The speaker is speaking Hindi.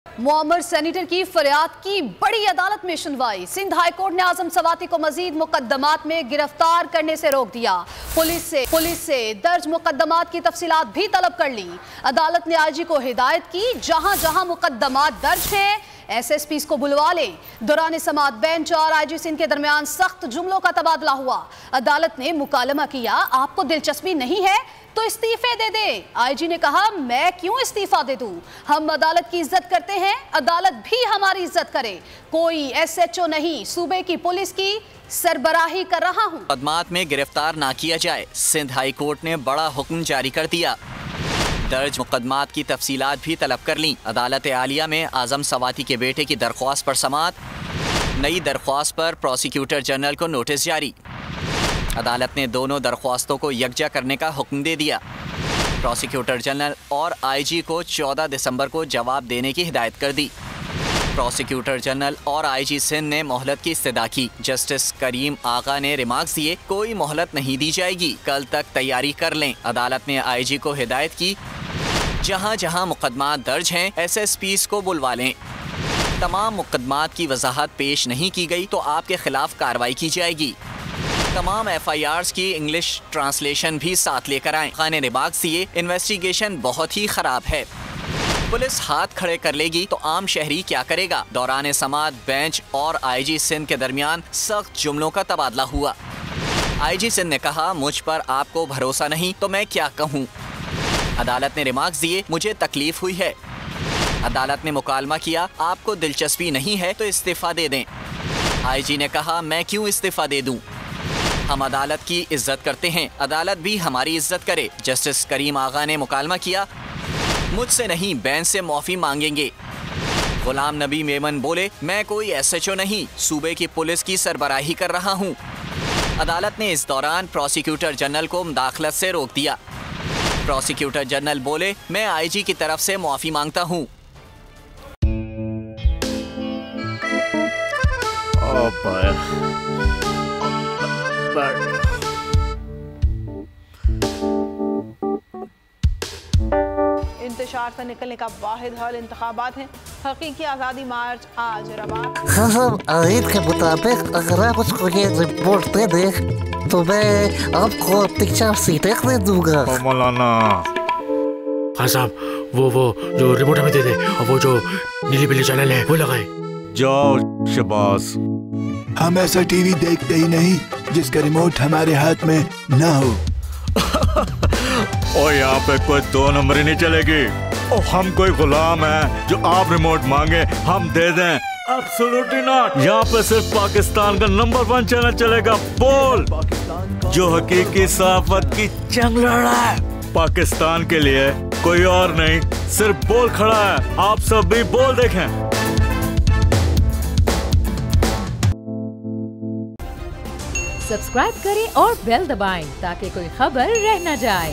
मुअम्मर सेनेटर की फरियाद की बड़ी अदालत में सुनवाई। सिंध हाई कोर्ट ने आजम सवाती को मजीद मुकदमात में गिरफ्तार करने से रोक दिया। पुलिस से दर्ज मुकदमात की तफसीलात भी तलब कर ली। अदालत ने आईजी को हिदायत की, जहां जहां मुकदमात दर्ज हैं एसएसपीज को बुलवा लें। दौरान समाअत बेंच और आईजी सिंध के दरमियान सख्त जुमलों का तबादला हुआ। अदालत ने मुकालमा किया, आपको दिलचस्पी नहीं है तो इस्तीफे दे दे। आईजी ने कहा, मैं क्यों इस्तीफा दे दूं? हम अदालत की इज्जत करते हैं, अदालत भी हमारी इज्जत करे। कोई एसएचओ नहीं, सूबे की पुलिस की सरबराही कर रहा हूं। मुकदमात में गिरफ्तार ना किया जाए, सिंध हाई कोर्ट ने बड़ा हुक्म जारी कर दिया। दर्ज मुकदमात की तफसीलात भी तलब कर लीं। अदालत आलिया में आजम सवाती के बेटे की दरख्वास्त पर समाअत। नई दरख्वास्त पर प्रोसिक्यूटर जनरल को नोटिस जारी। अदालत ने दोनों दरख्वास्तों को यकजा करने का हुक्म दे दिया। प्रोसिक्यूटर जनरल और आईजी को 14 दिसंबर को जवाब देने की हिदायत कर दी। प्रोसिक्यूटर जनरल और आईजी सिंध ने मोहलत की इस्तदा की। जस्टिस करीम आगा ने रिमार्क्स दिए, कोई मोहलत नहीं दी जाएगी, कल तक तैयारी कर लें। अदालत ने आईजी को हिदायत की, जहां जहां मुकदमात दर्ज हैं एसएसपीज को बुलवा लें। तमाम मुकदमात की वजाहत पेश नहीं की गई तो आपके खिलाफ कार्रवाई की जाएगी। तमाम FIRs की इंग्लिश ट्रांसलेशन भी साथ लेकर आए। खाने ने बाग दिए, इन्वेस्टिगेशन बहुत ही खराब है, पुलिस हाथ खड़े कर लेगी तो आम शहरी क्या करेगा। दौरान समाअत बेंच और आईजी सिंध के दरमियान सख्त जुमलों का तबादला हुआ। आईजी सिंध ने कहा, मुझ पर आपको भरोसा नहीं तो मैं क्या कहूँ। अदालत ने रिमार्क्स दिए, मुझे तकलीफ हुई है। अदालत ने मुकालमा किया, आपको दिलचस्पी नहीं है तो इस्तीफा दे दें। आईजी ने कहा, मैं क्यों इस्तीफा दे दूं? हम अदालत की इज्जत करते हैं, अदालत भी हमारी इज्जत करे। जस्टिस करीम आगा ने मुकालमा किया, मुझसे नहीं बेंच से माफी मांगेंगे। गुलाम नबी मेमन बोले, मैं कोई SHO नहीं, सूबे की पुलिस की सरबराही कर रहा हूँ। अदालत ने इस दौरान प्रोसिक्यूटर जनरल को मुदाखलत से रोक दिया। प्रोसिक्यूटर जनरल बोले, मैं आईजी की तरफ से माफी मांगता हूँ। इंतशार से निकलने का वाहिद हल इंतखाबात हैं। हकीकी आज़ादी मार्च आज रवा। आयत के मुताबिक अगर आप उसको ये रिपोर्ट दे दे तो मैं आपको अपनी 4 सीटें दे दूंगा। मौलाना हाँ साहब, वो जो रिपोर्ट हमें दे दे और वो जो नीली पीली चैनल है वो लगाए। जाओ शबाज, हम ऐसा टीवी देखते ही नहीं जिसका रिमोट हमारे हाथ में ना हो। और यहाँ पे कोई 2 नंबरी नहीं चलेगी। और हम कोई गुलाम है जो आप रिमोट मांगे हम दे दें? Absolutely not. यहाँ पे सिर्फ पाकिस्तान का नंबर 1 चैनल चलेगा, बोल, जो हकीकी सहाफत की जंग लड़ रहा है। पाकिस्तान के लिए कोई और नहीं, सिर्फ बोल खड़ा है। आप सब भी बोल देखें। सब्सक्राइब करें और बेल दबाएं ताकि कोई खबर रह न जाए।